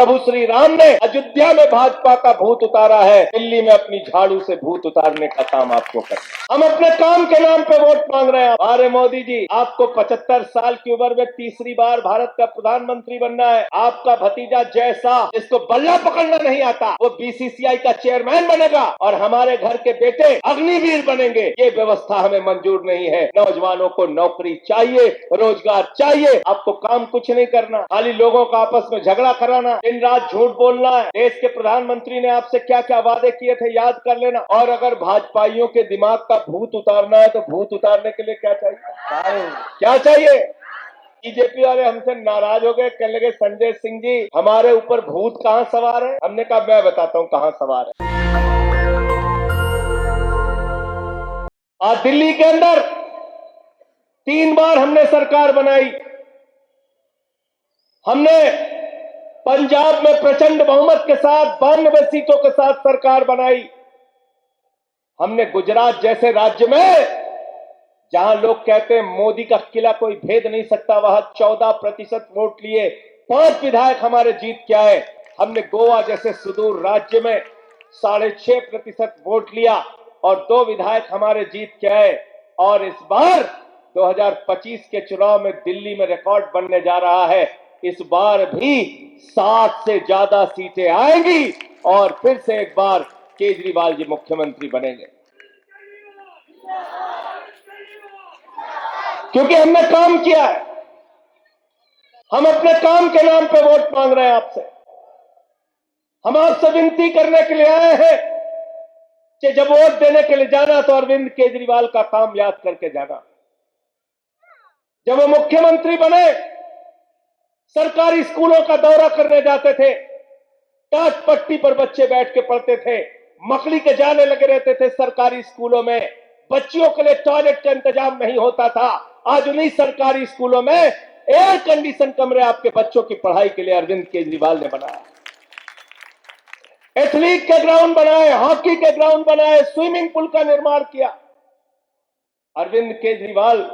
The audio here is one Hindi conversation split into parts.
प्रभु श्री राम ने अयोध्या में भाजपा का भूत उतारा है, दिल्ली में अपनी झाड़ू से भूत उतारने का काम आपको करना। हम अपने काम के नाम पे वोट मांग रहे हैं। अरे मोदी जी, आपको 75 साल की उम्र में तीसरी बार भारत का प्रधानमंत्री बनना है। आपका भतीजा जैसा जिसको बल्ला पकड़ना नहीं आता, वो बीसीसीआई का चेयरमैन बनेगा और हमारे घर के बेटे अग्निवीर बनेंगे। ये व्यवस्था हमें मंजूर नहीं है। नौजवानों को नौकरी चाहिए, रोजगार चाहिए। आपको काम कुछ नहीं करना, खाली लोगों का आपस में झगड़ा कराना, दिन रात झूठ बोलना है। देश के प्रधानमंत्री ने आपसे क्या क्या वादे किए थे याद कर लेना। और अगर भाजपाइयों के दिमाग का भूत उतारना है तो भूत उतारने के लिए क्या चाहिए? क्या चाहिए? बीजेपी वाले हमसे नाराज हो गए, कहने लगे संजय सिंह जी हमारे ऊपर भूत कहां सवार है। हमने कहा मैं बताता हूं कहां सवार है। आज दिल्ली के अंदर 3 बार हमने सरकार बनाई। हमने पंजाब में प्रचंड बहुमत के साथ 92 सीटों के साथ सरकार बनाई। हमने गुजरात जैसे राज्य में, जहां लोग कहते हैं मोदी का किला कोई भेद नहीं सकता, वहां 14% वोट लिए 5 विधायक हमारे जीत के आए। हमने गोवा जैसे सुदूर राज्य में 6.5% वोट लिया और 2 विधायक हमारे जीत के आए। और इस बार 2025 के चुनाव में दिल्ली में रिकॉर्ड बनने जा रहा है। इस बार भी 60 से ज्यादा सीटें आएंगी और फिर से एक बार केजरीवाल जी मुख्यमंत्री बनेंगे, क्योंकि हमने काम किया है। हम अपने काम के नाम पे वोट मांग रहे हैं आपसे। हम आपसे विनती करने के लिए आए हैं कि जब वोट देने के लिए जाना तो अरविंद केजरीवाल का काम याद करके जाना। जब वो मुख्यमंत्री बने, सरकारी स्कूलों का दौरा करने जाते थे, टाट पट्टी पर बच्चे बैठ के पढ़ते थे, मकड़ी के जाने लगे रहते थे सरकारी स्कूलों में। बच्चियों के लिए टॉयलेट का इंतजाम नहीं होता था। आज उन्हीं सरकारी स्कूलों में एयर कंडीशन कमरे आपके बच्चों की पढ़ाई के लिए अरविंद केजरीवाल ने बनाया। एथलीट के ग्राउंड बनाए, हॉकी के ग्राउंड बनाए, स्विमिंग पूल का निर्माण किया। अरविंद केजरीवाल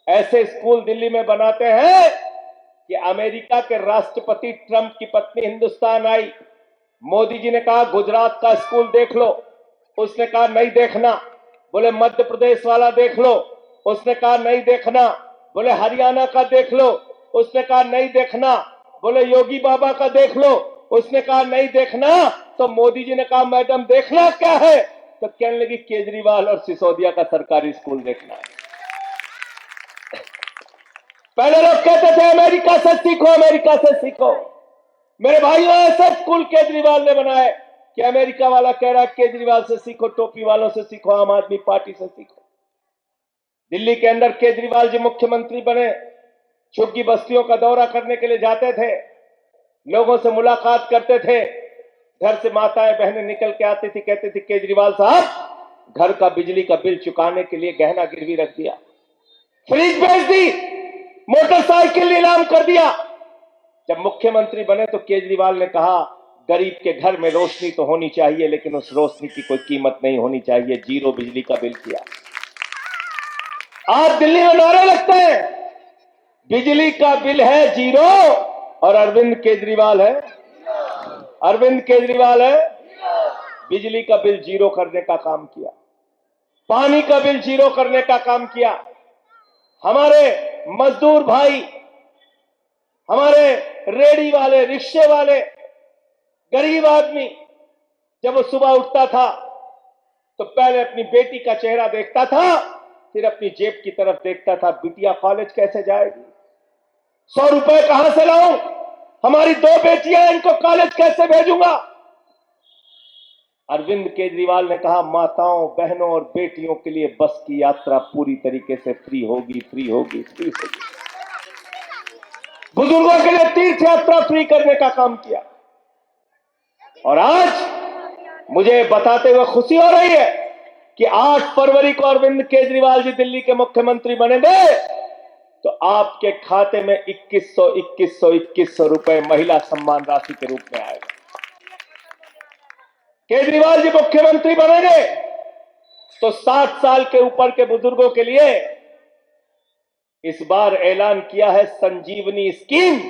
ऐसे स्कूल दिल्ली में बनाते हैं कि अमेरिका के राष्ट्रपति ट्रंप की पत्नी हिंदुस्तान आई। मोदी जी ने कहा गुजरात का स्कूल देख लो, उसने कहा नहीं देखना। बोले मध्य प्रदेश वाला देख लो, उसने कहा नहीं देखना। बोले हरियाणा का देख लो, उसने कहा नहीं देखना। बोले योगी बाबा का देख लो, उसने कहा नहीं देखना। तो मोदी जी ने कहा मैडम देखना क्या है? तो कहने लगी केजरीवाल और सिसोदिया का सरकारी स्कूल देखना है। पहले लोग कहते थे अमेरिका से सीखो, अमेरिका से सीखो। मेरे भाइयों, ऐसे स्कूल केजरीवाल ने बनाए कि अमेरिका वाला कह रहा है केजरीवाल से सीखो, टोपी वालों से सीखो, आम आदमी पार्टी से सीखो। दिल्ली के अंदर केजरीवाल जी मुख्यमंत्री बने, झुग्गी बस्तियों का दौरा करने के लिए जाते थे, लोगों से मुलाकात करते थे। घर से माताएं बहनें निकल के आती थी, कहती थी केजरीवाल साहब घर का बिजली का बिल चुकाने के लिए गहना गिरवी रख दिया, फ्रिज बेच दी, मोटरसाइकिल नीलाम कर दिया। जब मुख्यमंत्री बने तो केजरीवाल ने कहा गरीब के घर में रोशनी तो होनी चाहिए, लेकिन उस रोशनी की कोई कीमत नहीं होनी चाहिए। 0 बिजली का बिल किया। आज दिल्ली में नारे लगते हैं बिजली का बिल है 0 और अरविंद केजरीवाल है, अरविंद केजरीवाल है। बिजली का बिल 0 करने का काम किया, पानी का बिल 0 करने का काम किया। हमारे मजदूर भाई, हमारे रेडी वाले, रिक्शे वाले, गरीब आदमी, जब वो सुबह उठता था तो पहले अपनी बेटी का चेहरा देखता था, फिर अपनी जेब की तरफ देखता था, बिटिया कॉलेज कैसे जाएगी, 100 रुपए कहां से लाऊं, हमारी 2 बेटियां, इनको कॉलेज कैसे भेजूंगा। अरविंद केजरीवाल ने कहा माताओं, बहनों और बेटियों के लिए बस की यात्रा पूरी तरीके से फ्री होगी, फ्री होगी, फ्री होगी। बुजुर्गों के लिए तीर्थ यात्रा फ्री करने का काम किया। और आज मुझे बताते हुए खुशी हो रही है कि 8 फरवरी को अरविंद केजरीवाल जी दिल्ली के मुख्यमंत्री बनेंगे तो आपके खाते में 2100 रुपए महिला सम्मान राशि के रूप में आएगा। केजरीवाल जी मुख्यमंत्री बनेंगे तो 60 साल के ऊपर के बुजुर्गों के लिए इस बार ऐलान किया है संजीवनी स्कीम,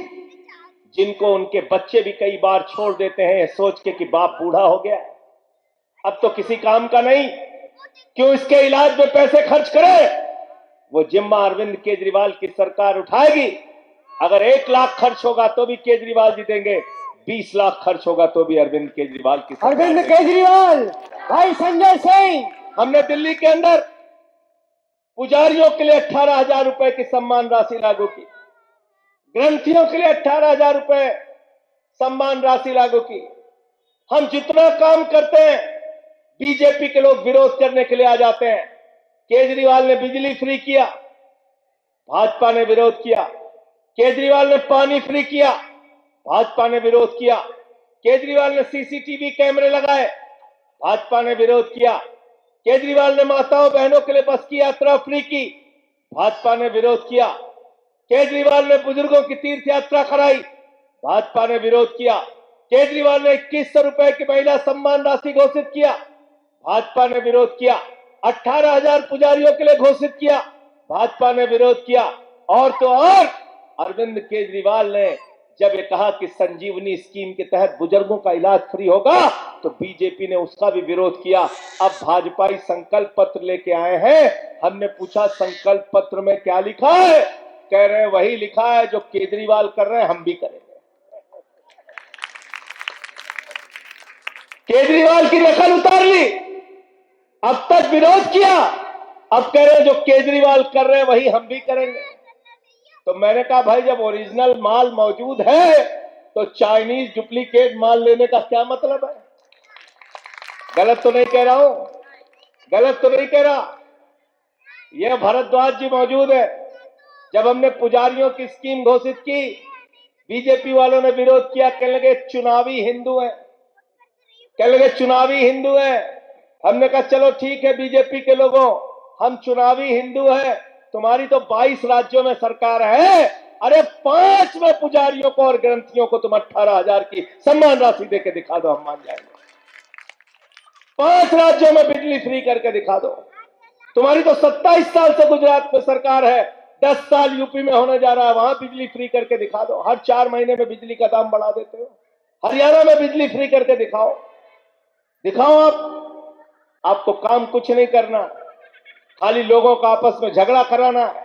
जिनको उनके बच्चे भी कई बार छोड़ देते हैं सोच के कि बाप बूढ़ा हो गया, अब तो किसी काम का नहीं, क्यों इसके इलाज में पैसे खर्च करे? वो जिम्मा अरविंद केजरीवाल की सरकार उठाएगी। अगर 1 लाख खर्च होगा तो भी केजरीवाल जी देंगे, 20 लाख खर्च होगा तो भी अरविंद केजरीवाल की सरकार। अरविंद केजरीवाल, भाई संजय सिंह। हमने दिल्ली के अंदर पुजारियों के लिए 18,000 रुपए की सम्मान राशि लागू की, ग्रंथियों के लिए 18,000 रुपए सम्मान राशि लागू की। हम जितना काम करते हैं बीजेपी के लोग विरोध करने के लिए आ जाते हैं। केजरीवाल ने बिजली फ्री किया, भाजपा ने विरोध किया। केजरीवाल ने पानी फ्री किया, भाजपा ने विरोध किया। केजरीवाल ने सीसीटीवी कैमरे लगाए, भाजपा ने विरोध किया। केजरीवाल ने माताओं बहनों के लिए बस की यात्रा फ्री की, भाजपा ने विरोध किया। केजरीवाल ने बुजुर्गों की तीर्थ यात्रा कराई, भाजपा ने विरोध किया। केजरीवाल ने 2100 रुपए की महिला सम्मान राशि घोषित किया, भाजपा ने विरोध किया। 18,000 पुजारियों के लिए घोषित किया, भाजपा ने विरोध किया। और तो और अरविंद केजरीवाल ने जब ये कहा कि संजीवनी स्कीम के तहत बुजुर्गों का इलाज फ्री होगा तो बीजेपी ने उसका भी विरोध किया। अब भाजपाई संकल्प पत्र लेके आए हैं। हमने पूछा संकल्प पत्र में क्या लिखा है? कह रहे हैं वही लिखा है जो केजरीवाल कर रहे हैं हम भी करेंगे। केजरीवाल की नकल उतार ली, अब तक विरोध किया, अब कह रहे हैं जो केजरीवाल कर रहे हैं वही हम भी करेंगे। तो मैंने कहा भाई जब ओरिजिनल माल मौजूद है तो चाइनीज डुप्लीकेट माल लेने का क्या मतलब है? गलत तो नहीं कह रहा हूं, गलत तो नहीं कह रहा। यह भरद्वाज जी मौजूद है। जब हमने पुजारियों की स्कीम घोषित की, बीजेपी वालों ने विरोध किया, कहने लगे चुनावी हिंदू है, कहने लगे चुनावी हिंदू है। हमने कहा चलो ठीक है बीजेपी के लोगों, हम चुनावी हिंदू है, तुम्हारी तो 22 राज्यों में सरकार है, अरे 5 में पुजारियों को और ग्रंथियों को तुम 18,000 की सम्मान राशि देके दिखा दो, हम मान जाएंगे। 5 राज्यों में बिजली फ्री करके दिखा दो। तुम्हारी तो 27 साल से गुजरात में सरकार है, 10 साल यूपी में होने जा रहा है, वहां बिजली फ्री करके दिखा दो। हर 4 महीने में बिजली का दाम बढ़ा देते हो। हरियाणा में बिजली फ्री करके दिखाओ, दिखाओ। आपको काम कुछ नहीं करना, खाली लोगों का आपस में झगड़ा कराना है,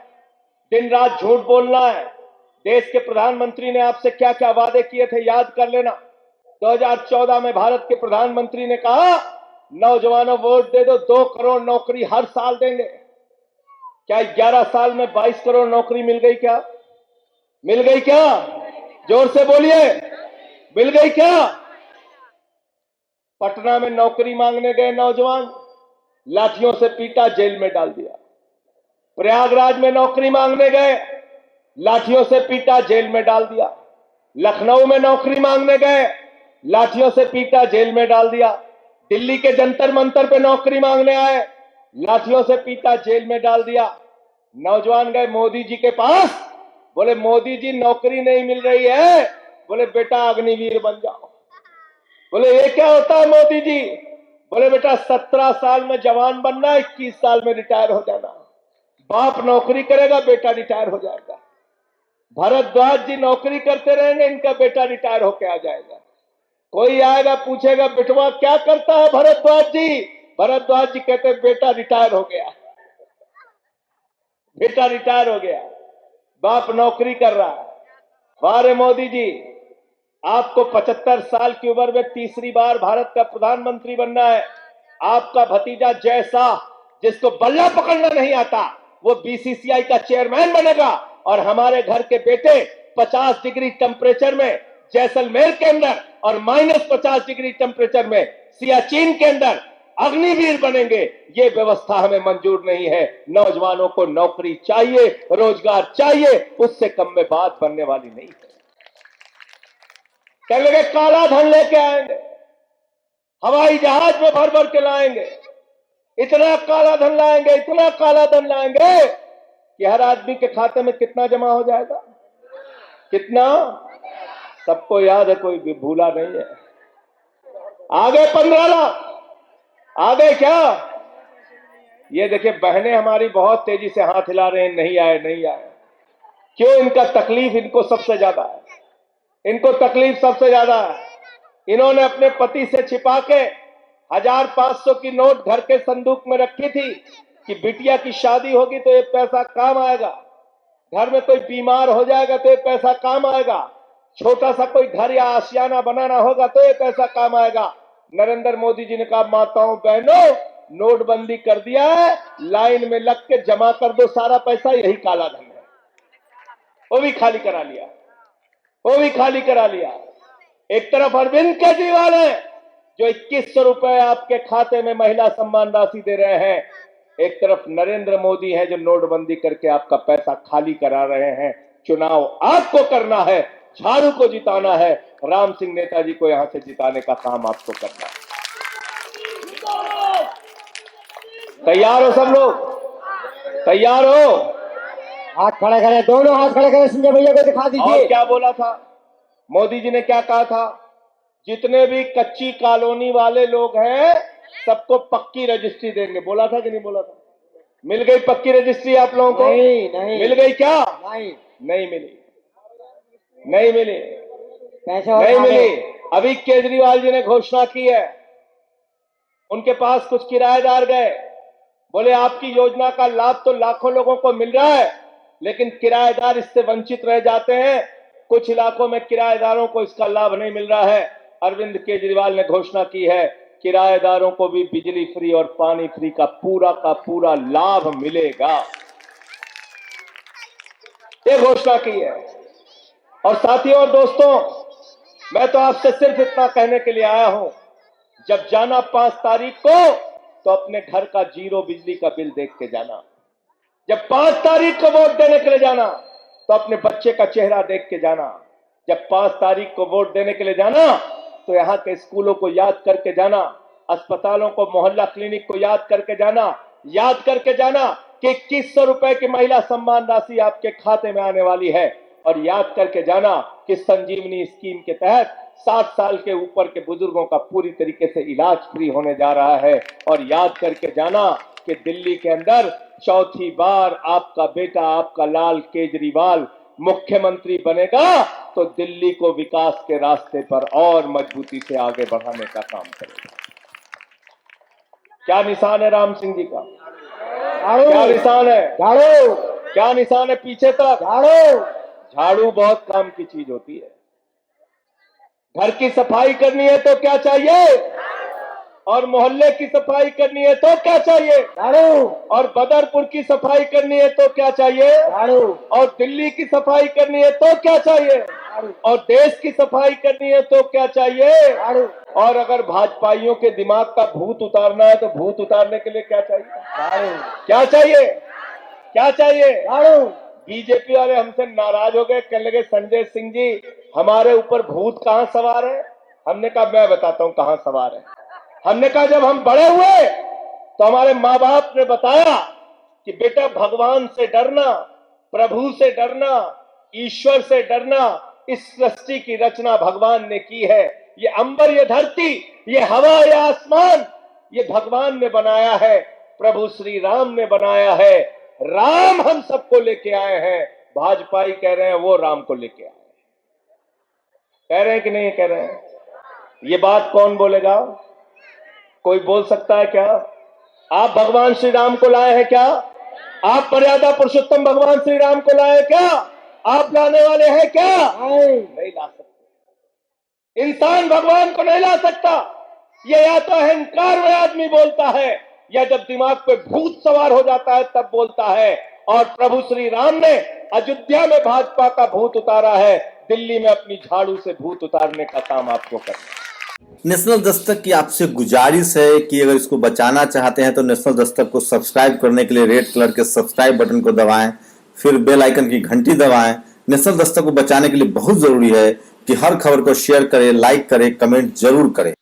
दिन रात झूठ बोलना है। देश के प्रधानमंत्री ने आपसे क्या क्या वादे किए थे याद कर लेना। 2014 में भारत के प्रधानमंत्री ने कहा नौजवानों वोट दे दो, 2 करोड़ नौकरी हर साल देंगे। क्या 11 साल में 22 करोड़ नौकरी मिल गई? क्या मिल गई? क्या जोर से बोलिए, मिल गई क्या? पटना में नौकरी मांगने गए नौजवान, लाठियों से पीटा, जेल में डाल दिया। प्रयागराज में नौकरी मांगने गए, लाठियों से पीटा, जेल में डाल दिया। लखनऊ में नौकरी मांगने गए, लाठियों से पीटा, जेल में डाल दिया। दिल्ली के जंतर मंतर पे नौकरी मांगने आए, लाठियों से पीटा, जेल में डाल दिया। नौजवान गए मोदी जी के पास, बोले मोदी जी नौकरी नहीं मिल रही है, बोले बेटा अग्निवीर बन जाओ। बोले ये क्या होता है मोदी जी? बोले बेटा 17 साल में जवान बनना, 21 साल में रिटायर हो जाना। बाप नौकरी करेगा, बेटा रिटायर हो जाएगा। भरद्वाज जी नौकरी करते रहेंगे, इनका बेटा रिटायर होके आ जाएगा। कोई आएगा पूछेगा बेटवा क्या करता है भरद्वाज जी? भरद्वाज जी कहते बेटा रिटायर हो गया, बेटा रिटायर हो गया, बाप नौकरी कर रहा है। वारे मोदी जी, आपको 75 साल की उम्र में तीसरी बार भारत का प्रधानमंत्री बनना है। आपका भतीजा जय शाह, जिसको बल्ला पकड़ना नहीं आता, वो बीसीसीआई का चेयरमैन बनेगा। और हमारे घर के बेटे 50 डिग्री टेम्परेचर में जैसलमेर के अंदर और -50 डिग्री टेम्परेचर में सियाचिन के अंदर अग्निवीर बनेंगे। ये व्यवस्था हमें मंजूर नहीं है। नौजवानों को नौकरी चाहिए, रोजगार चाहिए, उससे कम में बात बनने वाली नहीं है। कहने लगे काला धन लेके आएंगे, हवाई जहाज में भर भर के लाएंगे, इतना काला धन लाएंगे, इतना काला धन लाएंगे कि हर आदमी के खाते में कितना जमा हो जाएगा? कितना? सबको याद है, कोई भी भूला नहीं है। आगे 15 लाख आ गए क्या? ये देखिए बहनें हमारी बहुत तेजी से हाथ हिला रहे हैं, नहीं आए, नहीं आए। क्यों? इनका तकलीफ इनको सबसे ज्यादा है। इनको तकलीफ सबसे ज्यादा है। इन्होंने अपने पति से छिपा के 1500 की नोट घर के संदूक में रखी थी कि बिटिया की शादी होगी तो ये पैसा काम आएगा, घर में कोई बीमार हो जाएगा तो ये पैसा काम आएगा, छोटा सा कोई घर या आशियाना बनाना होगा तो ये पैसा काम आएगा। नरेंद्र मोदी जी ने कहा, माताओं बहनों, नोटबंदी कर दिया है, लाइन में लग के जमा कर दो सारा पैसा, यही काला धन है। वो भी खाली करा लिया, वो भी खाली करा लिया। एक तरफ अरविंद केजरीवाल है जो 2100 रुपए आपके खाते में महिला सम्मान राशि दे रहे हैं, एक तरफ नरेंद्र मोदी है जो नोटबंदी करके आपका पैसा खाली करा रहे हैं। चुनाव आपको करना है, झाड़ू को जिताना है, राम सिंह नेताजी को यहां से जिताने का काम आपको करना है। तैयार हो सब लोग? तैयार हो? हाथ खड़े करें, दोनों हाथ खड़े करें, संजय भैया को दिखा और दीजिए। क्या बोला था मोदी जी ने, क्या कहा था? जितने भी कच्ची कॉलोनी वाले लोग हैं सबको पक्की रजिस्ट्री देंगे, बोला था कि नहीं बोला था? मिल गई पक्की रजिस्ट्री आप लोगों को? नहीं मिल गई क्या? नहीं मिली, नहीं मिली, कैसे नहीं मिली। अभी केजरीवाल जी ने घोषणा की है, उनके पास कुछ किराएदार गए, बोले आपकी योजना का लाभ तो लाखों लोगों को मिल रहा है लेकिन किराएदार इससे वंचित रह जाते हैं, कुछ इलाकों में किराएदारों को इसका लाभ नहीं मिल रहा है। अरविंद केजरीवाल ने घोषणा की है, किराएदारों को भी बिजली फ्री और पानी फ्री का पूरा लाभ मिलेगा, ये घोषणा की है। और साथियों और दोस्तों, मैं तो आपसे सिर्फ इतना कहने के लिए आया हूं, जब जाना 5 तारीख को तो अपने घर का 0 बिजली का बिल देख के जाना। जब 5 तारीख को वोट देने के लिए जाना तो अपने बच्चे का चेहरा देख के जाना। जब 5 तारीख को वोट देने के लिए जाना तो यहाँ के स्कूलों को याद करके जाना, अस्पतालों को, मोहल्ला क्लिनिक को याद करके जाना कि 2100 रुपए की महिला सम्मान राशि आपके खाते में आने वाली है। और याद करके जाना कि संजीवनी स्कीम के तहत 60 साल के ऊपर के बुजुर्गों का पूरी तरीके से इलाज फ्री होने जा रहा है। और याद करके जाना कि दिल्ली के अंदर चौथी बार आपका बेटा, आपका लाल केजरीवाल मुख्यमंत्री बनेगा तो दिल्ली को विकास के रास्ते पर और मजबूती से आगे बढ़ाने का काम करेगा। क्या निशान है राम सिंह जी का? क्या निशान है? झाड़ू। क्या निशान है पीछे तक? झाड़ू। झाड़ू बहुत काम की चीज होती है। घर की सफाई करनी है तो क्या चाहिए? और मोहल्ले की सफाई करनी है तो क्या चाहिए? झाड़ू। और बदरपुर की सफाई करनी है तो क्या चाहिए? झाड़ू। और दिल्ली की सफाई करनी है तो क्या चाहिए? झाड़ू। और देश की सफाई करनी है तो क्या चाहिए? झाड़ू। और अगर भाजपाइयों के दिमाग का भूत उतारना है तो भूत उतारने के लिए क्या चाहिए? झाड़ू। क्या चाहिए? क्या चाहिए? झाड़ू। बीजेपी वाले हमसे नाराज हो गए, कहने लगे संजय सिंह जी हमारे ऊपर भूत कहां सवार है। हमने कहा मैं बताता हूं कहां सवार है। हमने कहा जब हम बड़े हुए तो हमारे माँ बाप ने बताया कि बेटा भगवान से डरना, प्रभु से डरना, ईश्वर से डरना, इस सृष्टि की रचना भगवान ने की है। ये अंबर, ये धरती, ये हवा, ये आसमान, ये भगवान ने बनाया है, प्रभु श्री राम ने बनाया है। राम हम सबको लेके आए हैं। भाजपाई कह रहे हैं वो राम को लेके आए हैं। कह रहे हैं कि नहीं कह रहे हैं? ये बात कौन बोलेगा? कोई बोल सकता है क्या? आप भगवान श्री राम को लाए हैं क्या? आप मर्यादा पुरुषोत्तम भगवान श्री राम को लाए क्या? आप लाने वाले हैं क्या? नहीं ला सकते। इंसान भगवान को नहीं ला सकता। ये या तो अहंकार में आदमी बोलता है या जब दिमाग पे भूत सवार हो जाता है तब बोलता है। और प्रभु श्री राम ने अयोध्या में भाजपा का भूत उतारा है, दिल्ली में अपनी झाड़ू से भूत उतारने का काम आपको करना है। नेशनल दस्तक की आपसे गुजारिश है कि अगर इसको बचाना चाहते हैं तो नेशनल दस्तक को सब्सक्राइब करने के लिए रेड कलर के सब्सक्राइब बटन को दबाएं, फिर बेल आइकन की घंटी दबाएं। नेशनल दस्तक को बचाने के लिए बहुत जरूरी है कि हर खबर को शेयर करें, लाइक करें, कमेंट जरूर करें।